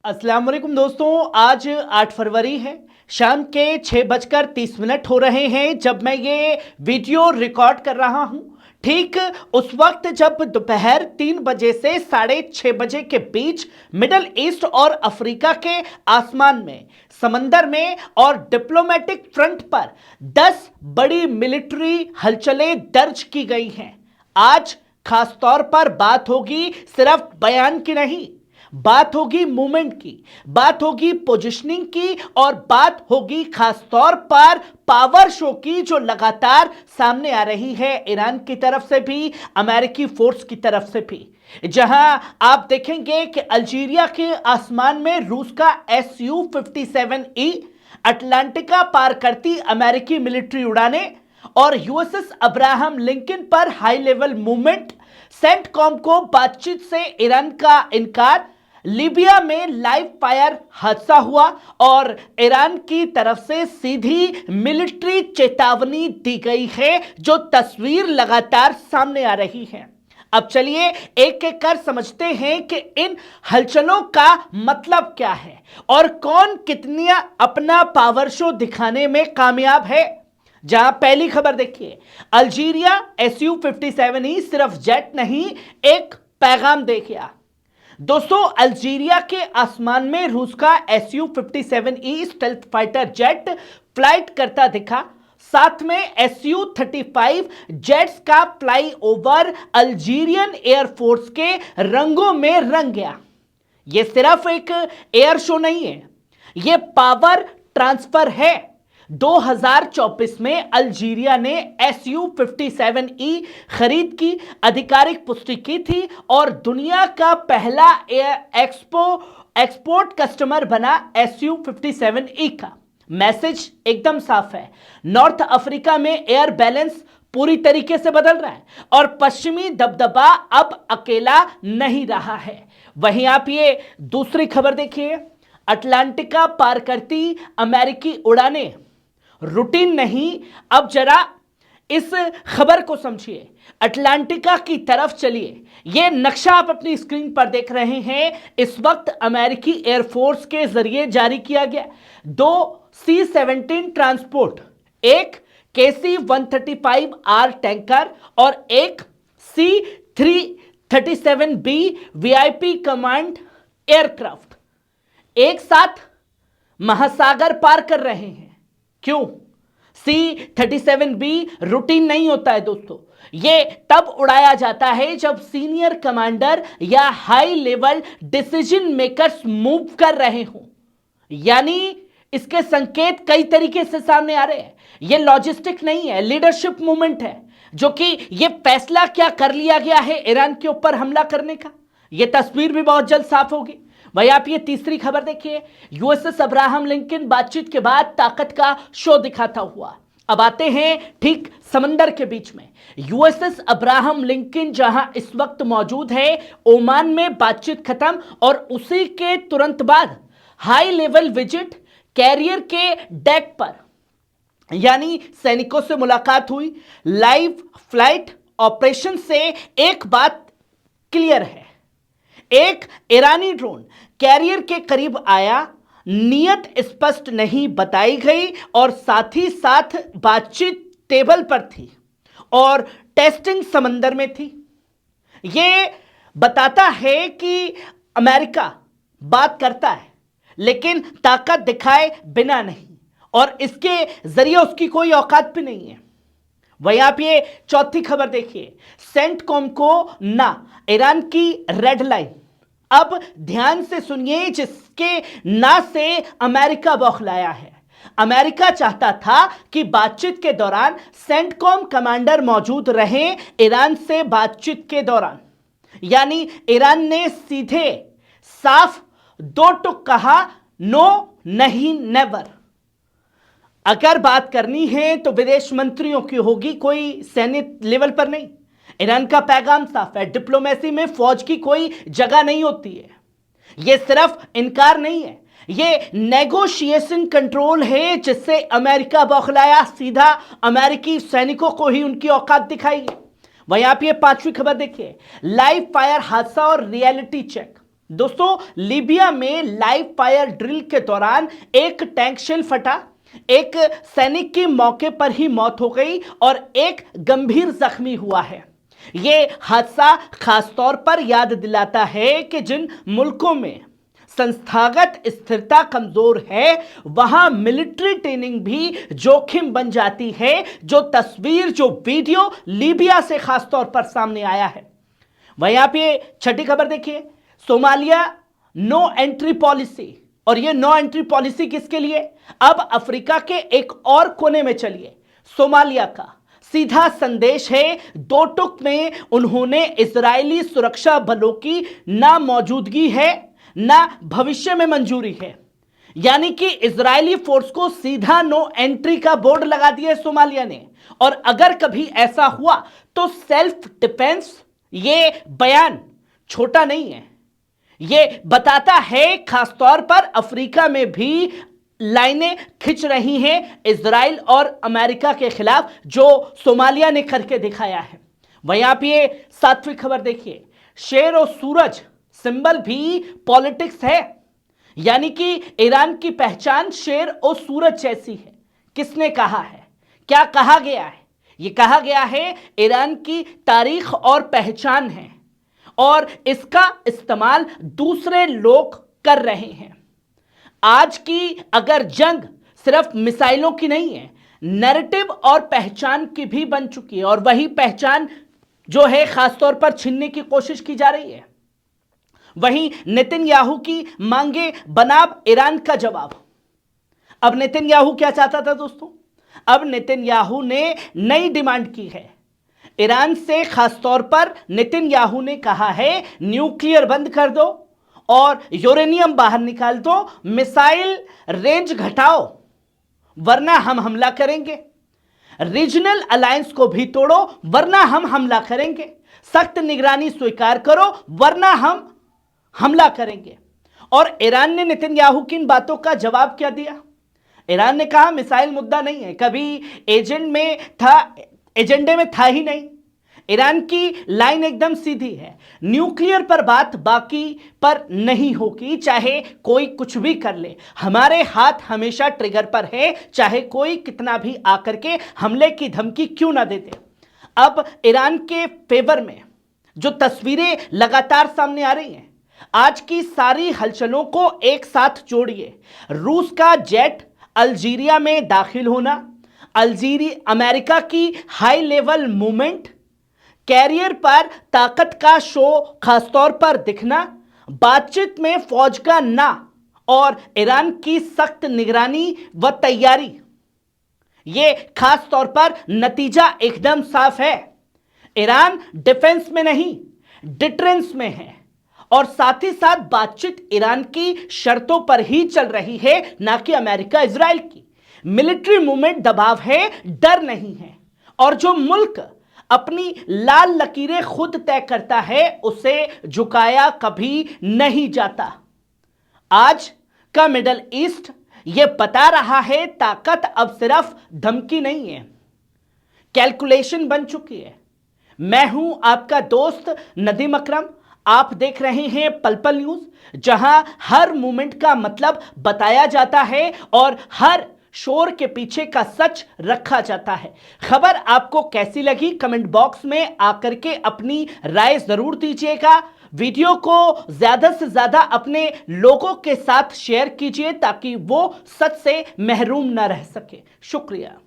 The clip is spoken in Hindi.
अस्सलाम वालेकुम दोस्तों, आज 8 फरवरी है। शाम के 6:30 हो रहे हैं जब मैं ये वीडियो रिकॉर्ड कर रहा हूं। ठीक उस वक्त जब दोपहर 3 बजे से 6:30 बजे के बीच मिडल ईस्ट और अफ्रीका के आसमान में, समंदर में और डिप्लोमेटिक फ्रंट पर 10 बड़ी मिलिट्री हलचलें दर्ज की गई हैं। आज खास तौर पर बात होगी सिर्फ बयान की नहीं, बात होगी मूवमेंट की, बात होगी पोजीशनिंग की और बात होगी खास तौर पर पावर शो की जो लगातार सामने आ रही है ईरान की तरफ से भी, अमेरिकी फोर्स की तरफ से भी। जहां आप देखेंगे कि अल्जीरिया के आसमान में रूस का Su-57E अटलांटिका पार करती अमेरिकी मिलिट्री उड़ाने और यूएसएस अब्राहम लिंकन पर हाई लेवल मूवमेंट, सेंटकॉम को बातचीत से ईरान का इनकार, लीबिया में लाइव फायर हादसा हुआ और ईरान की तरफ से सीधी मिलिट्री चेतावनी दी गई है, जो तस्वीर लगातार सामने आ रही है। अब चलिए एक एक कर समझते हैं कि इन हलचलों का मतलब क्या है और कौन कितनी अपना पावर शो दिखाने में कामयाब है। जहां पहली खबर देखिए, अल्जीरिया Su-57E सिर्फ जेट नहीं, एक पैगाम दे गया। दोस्तों, अल्जीरिया के आसमान में रूस का Su-57E stealth fighter jet flight करता दिखा। साथ में Su-35 जेट्स का फ्लाई ओवर अल्जीरियन एयरफोर्स के रंगों में रंग गया। यह सिर्फ एक एयर शो नहीं है, यह पावर ट्रांसफर है। 2024 में अल्जीरिया ने Su-57E खरीद की आधिकारिक पुष्टि की थी और दुनिया का पहला एक्सपोर्ट कस्टमर बना Su-57E का। मैसेज एकदम साफ है, नॉर्थ अफ्रीका में एयर बैलेंस पूरी तरीके से बदल रहा है और पश्चिमी दबदबा अब अकेला नहीं रहा है। वहीं आप ये दूसरी खबर देखिए, अटलांटिका पार करती अमेरिकी उड़ानें रूटीन नहीं। अब जरा इस खबर को समझिए, अटलांटिका की तरफ चलिए। यह नक्शा आप अपनी स्क्रीन पर देख रहे हैं, इस वक्त अमेरिकी एयरफोर्स के जरिए जारी किया गया। 2 C-17 ट्रांसपोर्ट, एक KC-135R टैंकर और एक C-337B VIP कमांड एयरक्राफ्ट एक साथ महासागर पार कर रहे हैं। क्यों? C-37B रूटीन नहीं होता है दोस्तों, यह तब उड़ाया जाता है जब सीनियर कमांडर या high level decision makers move कर रहे हों। यानी इसके संकेत कई तरीके से सामने आ रहे हैं। यह लॉजिस्टिक नहीं है, लीडरशिप मूवमेंट है, जो कि यह फैसला क्या कर लिया गया है ईरान के ऊपर हमला करने का। यह तस्वीर भी बहुत जल्द साफ होगी। भाई आप ये तीसरी खबर देखिए, यूएसएस अब्राहम लिंकन बातचीत के बाद ताकत का शो दिखाता हुआ। अब आते हैं ठीक समंदर के बीच में, यूएसएस अब्राहम लिंकन जहां इस वक्त मौजूद है, ओमान में बातचीत खत्म और उसी के तुरंत बाद हाई लेवल विजिट कैरियर के डेक पर, यानी सैनिकों से मुलाकात हुई। लाइव फ्लाइट ऑपरेशन से एक बात क्लियर है, एक ईरानी ड्रोन कैरियर के करीब आया, नियत स्पष्ट नहीं बताई गई और साथ ही साथ बातचीत टेबल पर थी और टेस्टिंग समंदर में थी। यह बताता है कि अमेरिका बात करता है लेकिन ताकत दिखाए बिना नहीं, और इसके जरिए उसकी कोई औकात भी नहीं है। वहीं आप ये चौथी खबर देखिए, सेंटकॉम को ना, ईरान की रेड लाइन। अब ध्यान से सुनिए, जिसके ना से अमेरिका बौखलाया है। अमेरिका चाहता था कि बातचीत के दौरान सेंटकॉम कमांडर मौजूद रहें ईरान से बातचीत के दौरान, यानी ईरान ने सीधे साफ 2 टुक कहा, नो नहीं नेवर। अगर बात करनी है तो विदेश मंत्रियों की होगी, कोई सैन्य लेवल पर नहीं। ईरान का पैगाम साफ है, डिप्लोमेसी में फौज की कोई जगह नहीं होती है। यह सिर्फ इनकार नहीं है, यह नेगोशिएशन कंट्रोल है, जिससे अमेरिका बौखलाया, सीधा अमेरिकी सैनिकों को ही उनकी औकात दिखाई। वहीं आप ये 5वीं खबर देखिए, लाइव फायर हादसा और रियलिटी चेक। दोस्तों, लीबिया में लाइव फायर ड्रिल के दौरान एक टैंक शेल फटा, एक सैनिक की मौके पर ही मौत हो गई और एक गंभीर जख्मी हुआ है। यह हादसा खासतौर पर याद दिलाता है कि जिन मुल्कों में संस्थागत स्थिरता कमजोर है वहां मिलिट्री ट्रेनिंग भी जोखिम बन जाती है। जो तस्वीर, जो वीडियो लीबिया से खासतौर पर सामने आया है, वहीं आप ये छठी खबर देखिए, सोमालिया नो एंट्री पॉलिसी। और ये नो एंट्री पॉलिसी किसके लिए? अब अफ्रीका के एक और कोने में चलिए, सोमालिया का सीधा संदेश है। दो टुक में उन्होंने इजरायली सुरक्षा बलों की ना मौजूदगी है ना भविष्य में मंजूरी है, यानी कि इजरायली फोर्स को सीधा नो एंट्री का बोर्ड लगा दिया सोमालिया ने। और अगर कभी ऐसा हुआ तो सेल्फ डिफेंस। ये बयान छोटा नहीं है, ये बताता है खासतौर पर अफ्रीका में भी लाइनें खिंच रही हैं इजराइल और अमेरिका के खिलाफ, जो सोमालिया ने करके दिखाया है। वहीं आप ये सातवीं खबर देखिए, शेर और सूरज सिंबल भी पॉलिटिक्स है, यानी कि ईरान की पहचान शेर और सूरज जैसी है। किसने कहा है? क्या कहा गया है? यह कहा गया है ईरान की तारीख और पहचान है और इसका इस्तेमाल दूसरे लोग कर रहे हैं। आज की अगर जंग सिर्फ मिसाइलों की नहीं है, नैरेटिव और पहचान की भी बन चुकी है और वही पहचान जो है खासतौर पर छीनने की कोशिश की जा रही है। वहीं नेतन्याहू की मांगे बनाम ईरान का जवाब। अब नेतन्याहू क्या चाहता था दोस्तों? अब नेतन्याहू ने नई डिमांड की है ईरान से। खासतौर पर नेतन्याहू ने कहा है न्यूक्लियर बंद कर दो और यूरेनियम बाहर निकाल दो, मिसाइल रेंज घटाओ वरना हम हमला करेंगे, रीजनल अलायंस को भी तोड़ो वरना हम हमला करेंगे, सख्त निगरानी स्वीकार करो वरना हम हमला करेंगे। और ईरान ने नेतन्याहू की इन बातों का जवाब क्या दिया? ईरान ने कहा मिसाइल मुद्दा नहीं है, कभी एजेंडे में था ही नहीं। ईरान की लाइन एकदम सीधी है, न्यूक्लियर पर बात, बाकी पर नहीं होगी। चाहे कोई कुछ भी कर ले, हमारे हाथ हमेशा ट्रिगर पर है, चाहे कोई कितना भी आकर के हमले की धमकी क्यों ना दे दे। अब ईरान के फेवर में जो तस्वीरें लगातार सामने आ रही हैं, आज की सारी हलचलों को एक साथ जोड़िए। रूस का जेट अल्जीरिया में दाखिल होना, अमेरिका की हाई लेवल मूवमेंट, कैरियर पर ताकत का शो खासतौर पर दिखना, बातचीत में फौज का ना और ईरान की सख्त निगरानी व तैयारी। यह खास तौर पर नतीजा एकदम साफ है, ईरान डिफेंस में नहीं डिटरेंस में है। और साथ ही साथ बातचीत ईरान की शर्तों पर ही चल रही है, ना कि अमेरिका इजराइल की। मिलिट्री मूवमेंट दबाव है, डर नहीं है। और जो मुल्क अपनी लाल लकीरें खुद तय करता है उसे झुकाया कभी नहीं जाता। आज का मिडल ईस्ट यह बता रहा है ताकत अब सिर्फ धमकी नहीं है, कैलकुलेशन बन चुकी है। मैं हूं आपका दोस्त नदीम अकरम, आप देख रहे हैं पल पल न्यूज, जहां हर मूवमेंट का मतलब बताया जाता है और हर शोर के पीछे का सच रखा जाता है। खबर आपको कैसी लगी कमेंट बॉक्स में आकर के अपनी राय जरूर दीजिएगा। वीडियो को ज्यादा से ज्यादा अपने लोगों के साथ शेयर कीजिए ताकि वो सच से महरूम ना रह सके। शुक्रिया।